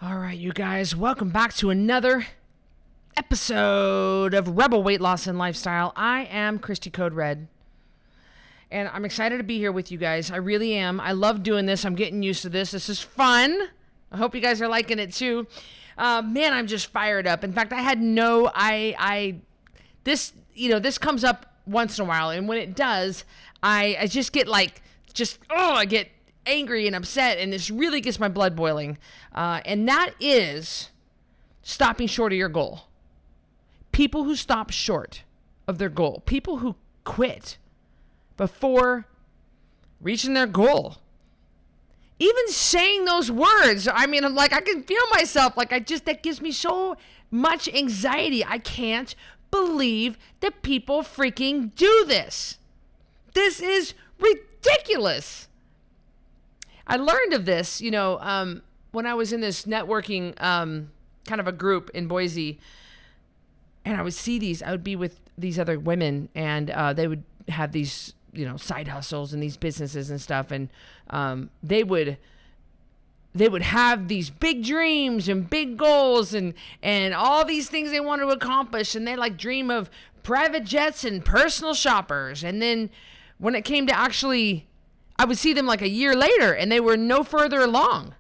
All right, you guys, welcome back to another episode of Rebel Weight Loss and Lifestyle. I am Cristy Code Red, and I'm excited to be here with you guys. I really am. I love doing this. I'm getting used to this. This is fun. I hope you guys are liking it too. Man, I'm just fired up. In fact, I had this comes up once in a while, and when it does, I just get I get angry and upset, and this really gets my blood boiling. And that is stopping short of your goal. People who stop short of their goal. People who quit before reaching their goal. Even saying those words, I mean, I can feel myself, that gives me so much anxiety. I can't believe that people freaking do this. This is ridiculous. I learned of this, when I was in this networking kind of a group in Boise, and I would be with these other women, and they would have these, side hustles and these businesses and stuff, and they would have these big dreams and big goals and all these things they want to accomplish, and they dream of private jets and personal shoppers, and then when it came to actually, I would see them a year later, and they were no further along.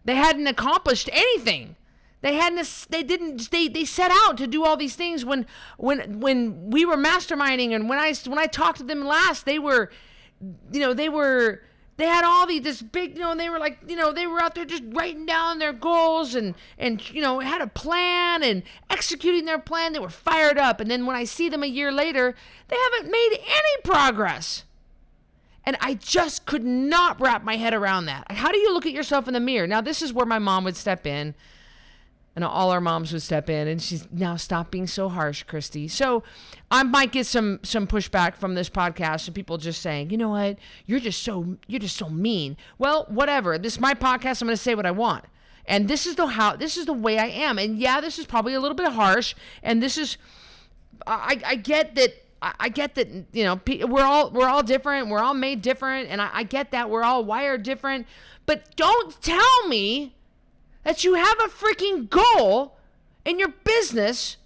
They hadn't accomplished anything. They set out to do all these things when we were masterminding, and when I talked to them last, they had all this big, they were they were out there just writing down their goals and had a plan and executing their plan. They were fired up. And then when I see them a year later, they haven't made any progress. And I just could not wrap my head around that. How do you look at yourself in the mirror? Now, this is where my mom would step in, and all our moms would step in, and she's now, stop being so harsh, Cristy. So I might get some pushback from this podcast, and people just saying, you know what, you're just so mean. Well, whatever. This is my podcast. I'm going to say what I want, and this is the way I am. And yeah, this is probably a little bit harsh, and this is, I get that. I get that, we're all different. We're all made different. And I get that we're all wired different. But don't tell me that you have a freaking goal in your business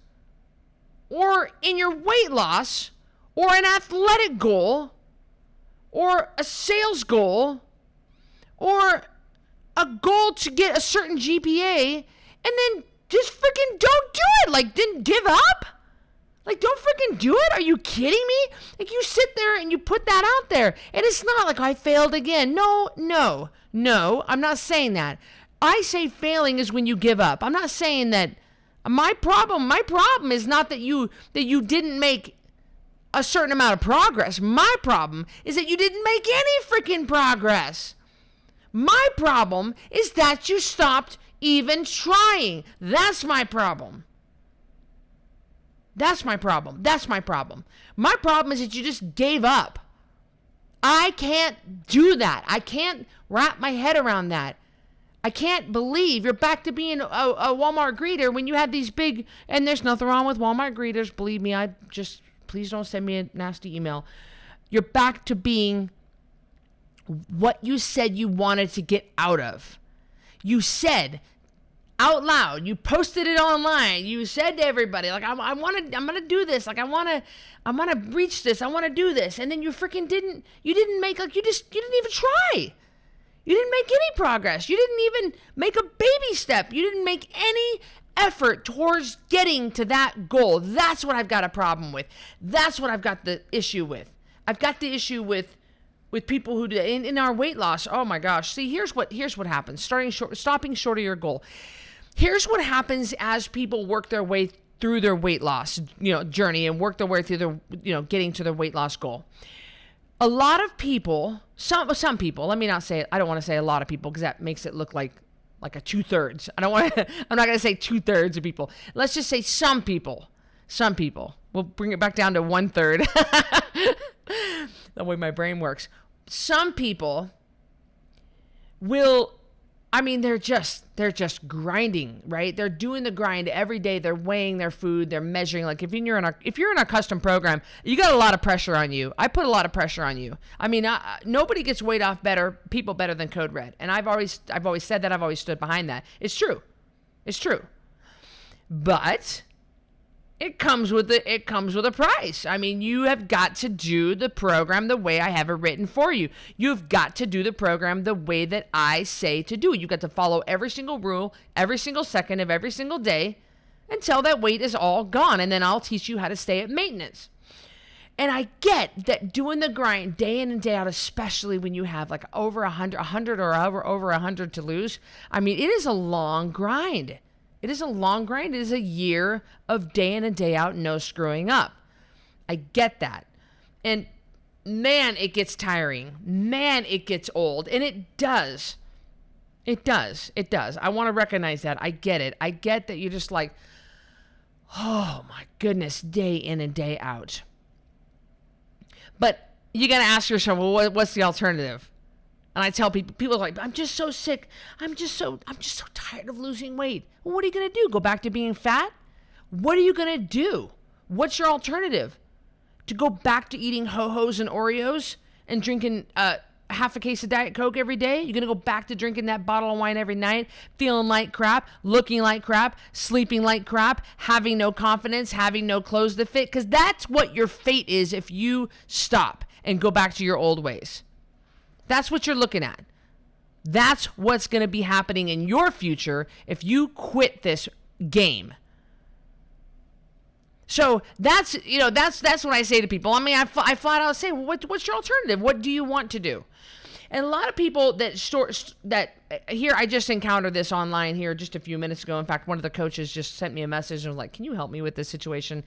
or in your weight loss or an athletic goal or a sales goal or a goal to get a certain GPA and then just freaking don't do it. Didn't give up. Don't freaking do it. Are you kidding me? You sit there and you put that out there. And it's not I failed again. No, I'm not saying that. I say failing is when you give up. I'm not saying that. My problem is not that you didn't make a certain amount of progress. My problem is that you didn't make any freaking progress. My problem is that you stopped even trying. That's my problem. That's my problem. My problem is that you just gave up. I can't do that. I can't wrap my head around that. I can't believe you're back to being a Walmart greeter when you had these big, and there's nothing wrong with Walmart greeters. Believe me, please don't send me a nasty email. You're back to being what you said you wanted to get out of. You said out loud, you posted it online, you said to everybody, I'm gonna do this, I wanna reach this, I wanna do this, and then you freaking didn't make, you didn't even try. You didn't make any progress. You didn't even make a baby step. You didn't make any effort towards getting to that goal. That's what I've got a problem with. That's what I've got the issue with. I've got the issue with people who do in our weight loss. Oh my gosh. See, here's what happens. Stopping short of your goal. Here's what happens as people work their way through their weight loss, journey and work their way through their, getting to their weight loss goal. A lot of people, some people, let me not say, I don't want to say a lot of people because that makes it look like a 2/3. I'm not going to say 2/3 of people. Let's just say some people. We'll bring it back down to 1/3. The way my brain works. Some people will, they're just grinding, right? They're doing the grind every day. They're weighing their food. They're measuring. If you're in a custom program, you got a lot of pressure on you. I put a lot of pressure on you. Nobody gets weight off people better than Code Red. And I've always said that. I've always stood behind that. It's true. It's true. But it comes with a price. I mean, you have got to do the program the way I have it written for you. You've got to do the program the way that I say to do it. You've got to follow every single rule, every single second of every single day until that weight is all gone. And then I'll teach you how to stay at maintenance. And I get that doing the grind day in and day out, especially when you have like over 100 or over 100 to lose. I mean, it is a long grind. It is a long grind. It is a year of day in and day out, no screwing up. I get that. And man, it gets tiring. Man, it gets old. And it does. It does. It does. I want to recognize that. I get it. I get that you're just like, oh my goodness, day in and day out. But you got to ask yourself, well, what's the alternative? And I tell people are like, I'm just so sick. I'm just so tired of losing weight. Well, what are you going to do? Go back to being fat? What are you going to do? What's your alternative? To go back to eating Ho-Hos and Oreos and drinking half a case of Diet Coke every day? You're going to go back to drinking that bottle of wine every night, feeling like crap, looking like crap, sleeping like crap, having no confidence, having no clothes to fit? Because that's what your fate is if you stop and go back to your old ways. That's what you're looking at. That's what's going to be happening in your future if you quit this game. So that's what I say to people. I mean, I flat out say, well, what's your alternative? What do you want to do? And a lot of people that here, I just encountered this online here just a few minutes ago. In fact, one of the coaches just sent me a message and was like, can you help me with this situation?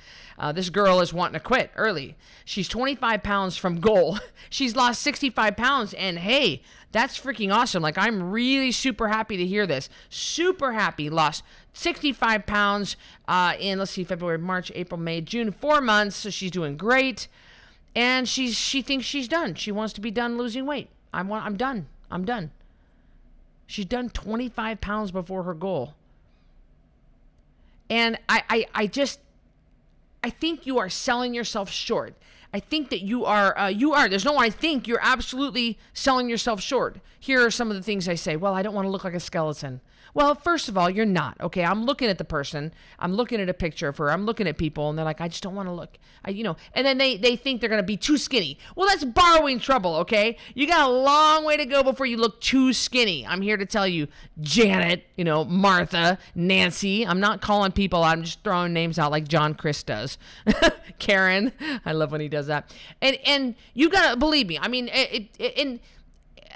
This girl is wanting to quit early. She's 25 pounds from goal. She's lost 65 pounds. And hey, that's freaking awesome. Like, I'm really super happy to hear this. Super happy. Lost 65 pounds in, let's see, February, March, April, May, June, 4 months. So she's doing great. And she thinks she's done. She wants to be done losing weight. I'm done. She's done 25 pounds before her goal. And I think you are selling yourself short. I think that you are, there's no I think, you're absolutely selling yourself short. Here are some of the things I say. Well, I don't want to look like a skeleton. Well, first of all, you're not, okay? I'm looking at the person. I'm looking at a picture of her. I'm looking at people, and they're like, I just don't want to look. And then they think they're going to be too skinny. Well, that's borrowing trouble, okay? You got a long way to go before you look too skinny. I'm here to tell you, Janet, Martha, Nancy. I'm not calling people out. I'm just throwing names out like John Chris does. Karen. I love when he does that. And you got to believe me. I mean, and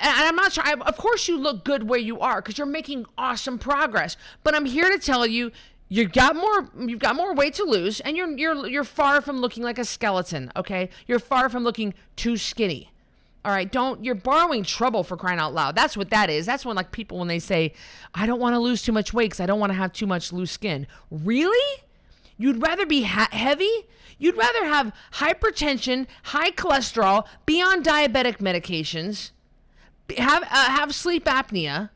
I'm not sure. Of course, you look good where you are because you're making awesome progress. But I'm here to tell you, you've got more weight to lose, and you're far from looking like a skeleton. Okay, you're far from looking too skinny. All right, you're borrowing trouble, for crying out loud. That's what that is. That's when people when they say, I don't want to lose too much weight because I don't want to have too much loose skin. Really? You'd rather be heavy? You'd rather have hypertension, high cholesterol, be on diabetic medications, have sleep apnea,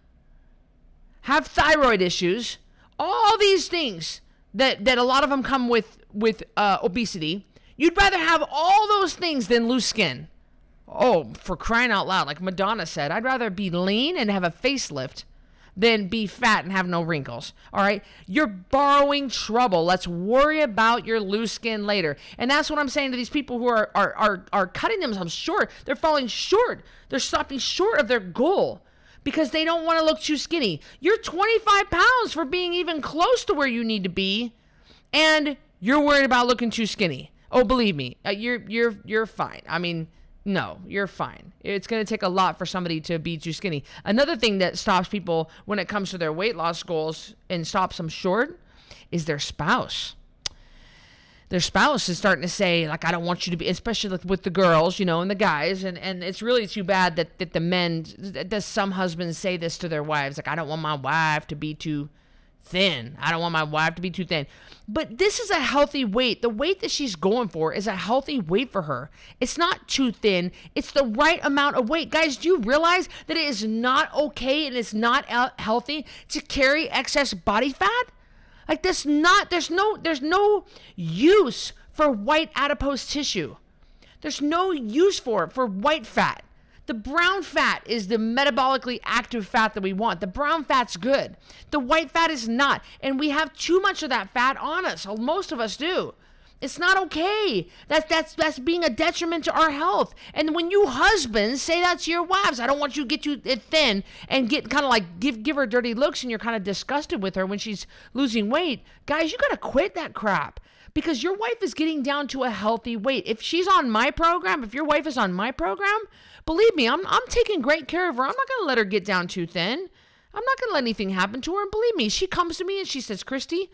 have thyroid issues, all these things that a lot of them come with obesity. You'd rather have all those things than loose skin. Oh, for crying out loud. Like Madonna said, I'd rather be lean and have a facelift than be fat and have no wrinkles. All right? You're borrowing trouble. Let's worry about your loose skin later. And that's what I'm saying to these people who are cutting themselves short. They're falling short. They're stopping short of their goal because they don't want to look too skinny. You're 25 pounds for being even close to where you need to be, and you're worried about looking too skinny. Oh, believe me, you're fine. I mean, no, you're fine. It's going to take a lot for somebody to be too skinny. Another thing that stops people when it comes to their weight loss goals and stops them short is their spouse. Their spouse is starting to say, like, I don't want you to be, especially with the girls, and the guys. And it's really too bad that the men, that some husbands say this to their wives. Like, I don't want my wife to be too thin. I don't want my wife to be too thin. But this is a healthy weight. The weight that she's going for is a healthy weight for her. It's not too thin. It's the right amount of weight. Guys, do you realize that it is not okay and it's not healthy to carry excess body fat? Like, there's no use for white adipose tissue. There's no use for white fat. The brown fat is the metabolically active fat that we want. The brown fat's good. The white fat is not. And we have too much of that fat on us. Most of us do. It's not okay. That's being a detriment to our health. And when you husbands say that to your wives, I don't want you to get too thin and get kind of like give her dirty looks and you're kind of disgusted with her when she's losing weight. Guys, you got to quit that crap because your wife is getting down to a healthy weight. If she's on my program, if your wife is on my program, believe me, I'm taking great care of her. I'm not going to let her get down too thin. I'm not going to let anything happen to her. And believe me, she comes to me and she says, Cristy,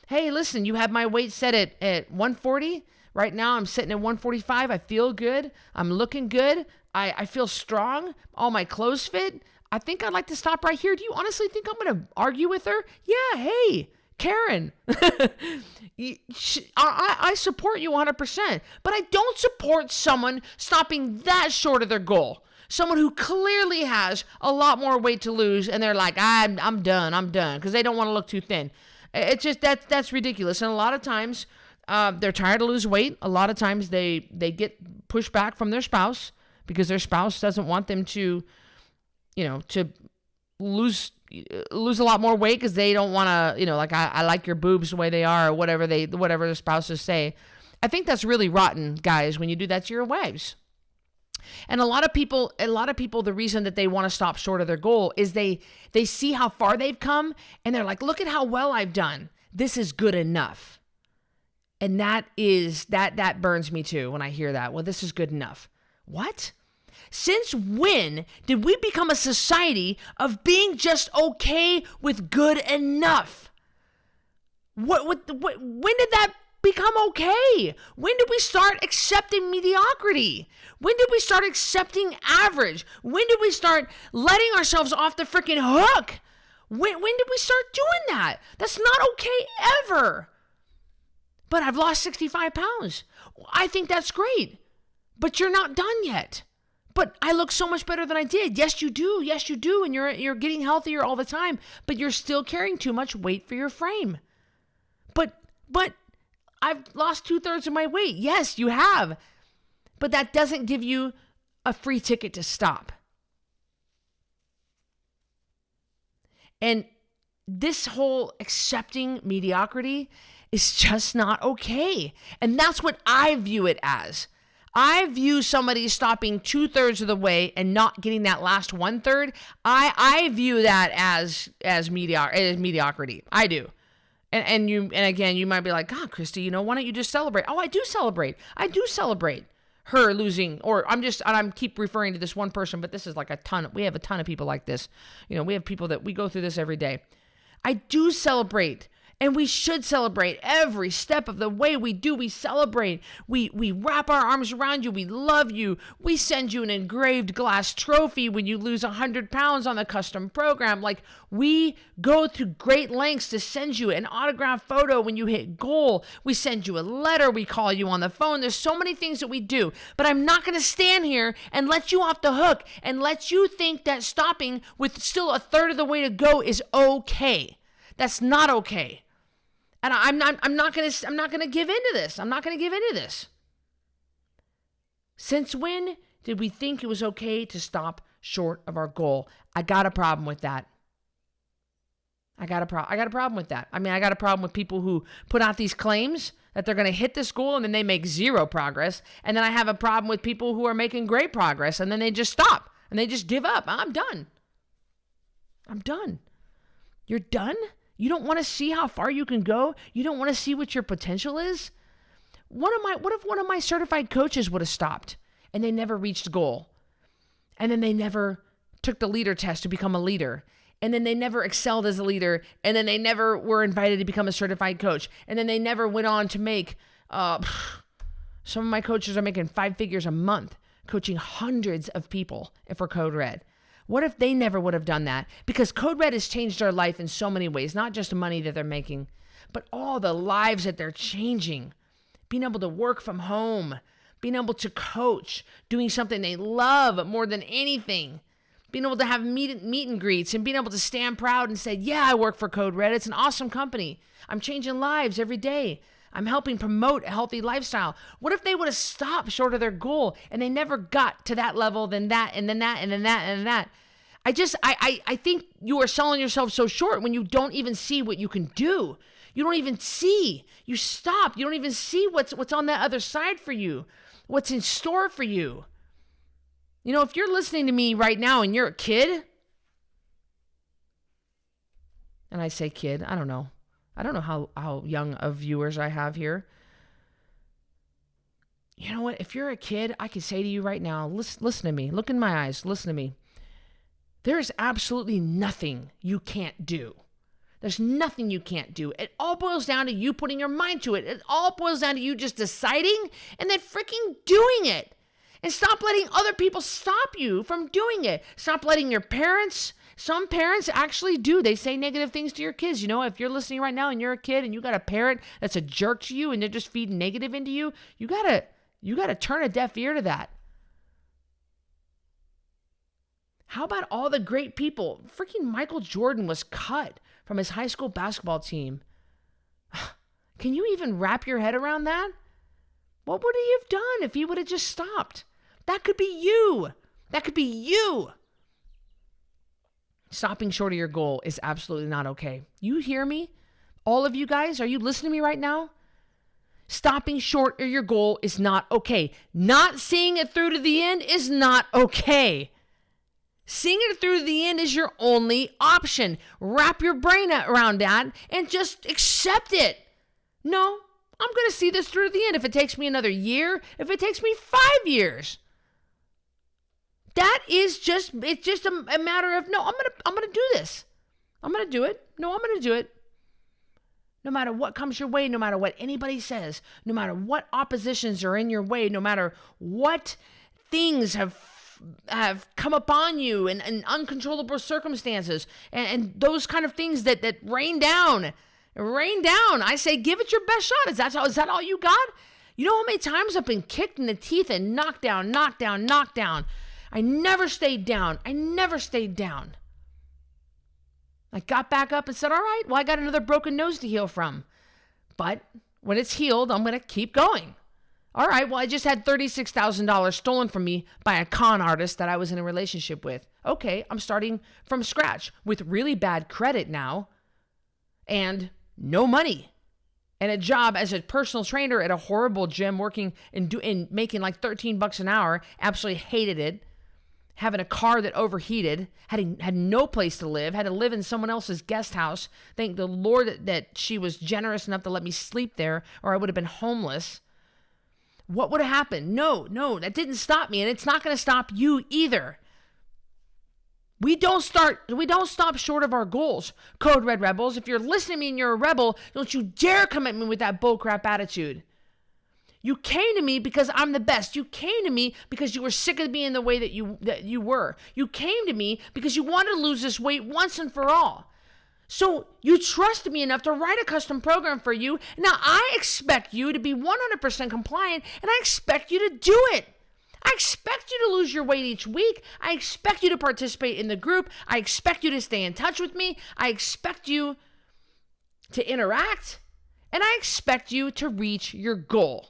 hey, listen, you have my weight set at 140. Right now, I'm sitting at 145. I feel good. I'm looking good. I feel strong. All my clothes fit. I think I'd like to stop right here. Do you honestly think I'm going to argue with her? Yeah, hey, Karen. I support you 100%, but I don't support someone stopping that short of their goal. Someone who clearly has a lot more weight to lose, and they're like, I'm done, because they don't want to look too thin. It's just that's ridiculous. And a lot of times they're tired to lose weight. A lot of times they get pushed back from their spouse because their spouse doesn't want them to, to lose a lot more weight because they don't want to, like I like your boobs the way they are or whatever the spouses say. I think that's really rotten, guys, when you do that to your wives. And a lot of people, the reason that they want to stop short of their goal is they see how far they've come and they're like, look at how well I've done. This is good enough. And that burns me too when I hear that. Well, this is good enough. What? Since when did we become a society of being just okay with good enough? When did that become okay? When did we start accepting mediocrity? When did we start accepting average? When did we start letting ourselves off the freaking hook? When did we start doing that? That's not okay ever. But I've lost 65 pounds. I think that's great. But you're not done yet. But I look so much better than I did. Yes, you do. Yes, you do. And you're getting healthier all the time. But you're still carrying too much weight for your frame. But I've lost 2/3 of my weight. Yes, you have. But that doesn't give you a free ticket to stop. And this whole accepting mediocrity is just not okay. And that's what I view it as. I view somebody stopping 2/3 of the way and not getting that last 1/3. I view that as mediocrity. I do. And again, you might be like, God, Cristy, why don't you just celebrate? Oh, I do celebrate. I do celebrate her losing, or I'm keep referring to this one person, but this is like we have a ton of people like this. We have people that we go through this every day. I do celebrate. And we should celebrate every step of the way. We celebrate. We wrap our arms around you. We love you. We send you an engraved glass trophy when you lose 100 pounds on the custom program. Like, we go to great lengths to send you an autographed photo when you hit goal. We send you a letter. We call you on the phone. There's so many things that we do. But I'm not going to stand here and let you off the hook and let you think that stopping with still 1/3 of the way to go is okay. That's not okay. And I'm not gonna give into this. I'm not gonna give into this. Since when did we think it was okay to stop short of our goal? I got a problem with that. I got a problem with that. I mean, I got a problem with people who put out these claims that they're gonna hit this goal and then they make zero progress. And then I have a problem with people who are making great progress and then they just stop and they just give up. I'm done. You're done? You don't want to see how far you can go? You don't want to see what your potential is? What if one of my certified coaches would have stopped and they never reached goal? And then they never took the leader test to become a leader. And then they never excelled as a leader. And then they never were invited to become a certified coach. And then they never went on to make, some of my coaches are making 5 figures a month, coaching hundreds of people for Code Red. What if they never would have done that? Because Code Red has changed their life in so many ways, not just the money that they're making, but all the lives that they're changing. Being able to work from home, being able to coach, doing something they love more than anything, being able to have meet and greets and being able to stand proud and say, yeah, I work for Code Red. It's an awesome company. I'm changing lives every day. I'm helping promote a healthy lifestyle. What if they would have stopped short of their goal and they never got to that level, then that, and then that, and then that, and then that? I think you are selling yourself so short when you don't even see what you can do. You don't even see. You stop. You don't even see what's on that other side for you, what's in store for you. You know, if you're listening to me right now and you're a kid, and I say kid, I don't know how young of viewers I have here. You know what? If you're a kid, I can say to you right now, listen to me. Look in my eyes. Listen to me. There is absolutely nothing you can't do. There's nothing you can't do. It all boils down to you putting your mind to it. It all boils down to you just deciding and then freaking doing it. And stop letting other people stop you from doing it. Stop letting your parents. Some parents actually do. They say negative things to your kids. You know, if you're listening right now and you're a kid and you got a parent that's a jerk to you and they're just feeding negative into you, you gotta turn a deaf ear to that. How about all the great people? Freaking Michael Jordan was cut from his high school basketball team. Can you even wrap your head around that? What would he have done if he would have just stopped? That could be you. That could be you. Stopping short of your goal is absolutely not okay. You hear me? All of you guys, are you listening to me right now? Stopping short of your goal is not okay. Not seeing it through to the end is not okay. Seeing it through to the end is your only option. Wrap your brain around that and just accept it. No, I'm going to see this through to the end. If it takes me another year, if it takes me 5 years, that is just, it's just a matter of, no, I'm going to do this. I'm going to do it. No, I'm going to do it. No matter what comes your way, no matter what anybody says, no matter what oppositions are in your way, no matter what things have come upon you and uncontrollable circumstances and those kind of things that rain down. I say, give it your best shot. Is that all you got? You know how many times I've been kicked in the teeth and knocked down. I never stayed down. I got back up and said, all right, well, I got another broken nose to heal from. But when it's healed, I'm going to keep going. All right, well, I just had $36,000 stolen from me by a con artist that I was in a relationship with. Okay, I'm starting from scratch with really bad credit now and no money and a job as a personal trainer at a horrible gym working and making like $13 an hour. Absolutely hated it. Having a car that overheated, had no place to live, had to live in someone else's guest house. Thank the Lord that she was generous enough to let me sleep there or I would have been homeless. What would have happened? No, that didn't stop me, and it's not going to stop you either. We don't stop short of our goals. Code Red Rebels, if you're listening to me and you're a rebel, don't you dare come at me with that bullcrap attitude. You came to me because I'm the best. You came to me because you were sick of being the way that you were. You came to me because you wanted to lose this weight once and for all. So you trusted me enough to write a custom program for you. Now I expect you to be 100% compliant, and I expect you to do it. I expect you to lose your weight each week. I expect you to participate in the group. I expect you to stay in touch with me. I expect you to interact, and I expect you to reach your goal.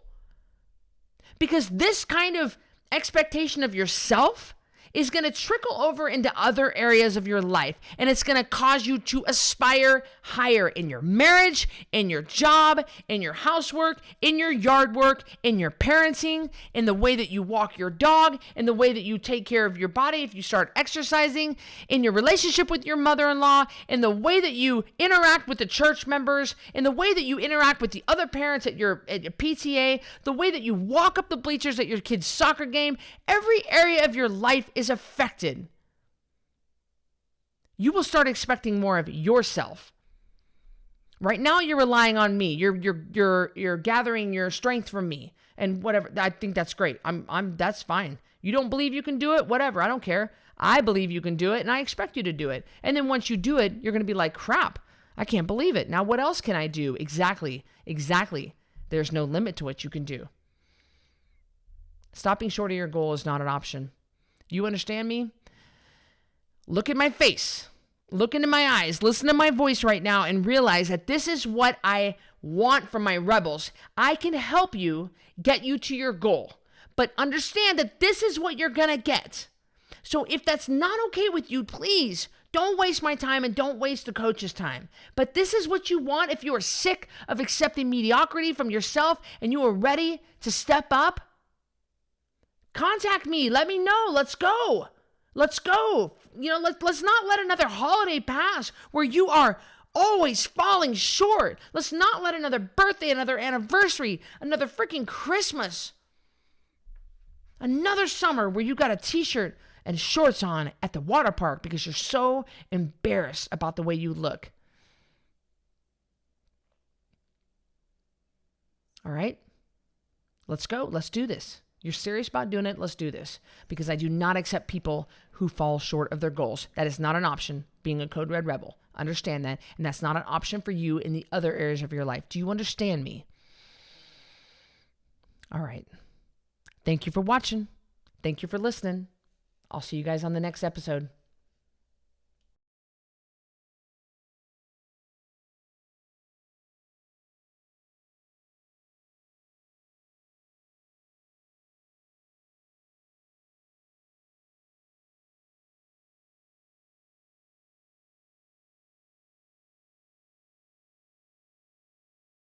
Because this kind of expectation of yourself is going to trickle over into other areas of your life. And it's going to cause you to aspire higher in your marriage, in your job, in your housework, in your yard work, in your parenting, in the way that you walk your dog, in the way that you take care of your body if you start exercising, in your relationship with your mother-in-law, in the way that you interact with the church members, in the way that you interact with the other parents at your PTA, the way that you walk up the bleachers at your kid's soccer game. Every area of your life is affected. You will start expecting more of yourself. Right now you're relying on me. You're gathering your strength from me and whatever. I think that's great. That's fine. You don't believe you can do it? Whatever. I don't care. I believe you can do it and I expect you to do it. And then once you do it, you're going to be like, crap, I can't believe it. Now what else can I do? Exactly. There's no limit to what you can do. Stopping short of your goal is not an option. You understand me? Look at my face. look into my eyes, listen to my voice right now, and realize that this is what I want from my rebels. I can help you get you to your goal, but understand that this is what you're going to get. So if that's not okay with you, please don't waste my time and don't waste the coach's time. But this is what you want if you are sick of accepting mediocrity from yourself and you are ready to step up. Contact me. Let me know. Let's go. Let's go. Let's not let another holiday pass where you are always falling short. Let's not let another birthday, another anniversary, another freaking Christmas, another summer where you got a t-shirt and shorts on at the water park because you're so embarrassed about the way you look. All right? Let's go. Let's do this. You're serious about doing it? Let's do this. Because I do not accept people who fall short of their goals. That is not an option, being a Code Red Rebel. Understand that. And that's not an option for you in the other areas of your life. Do you understand me? All right. Thank you for watching. Thank you for listening. I'll see you guys on the next episode.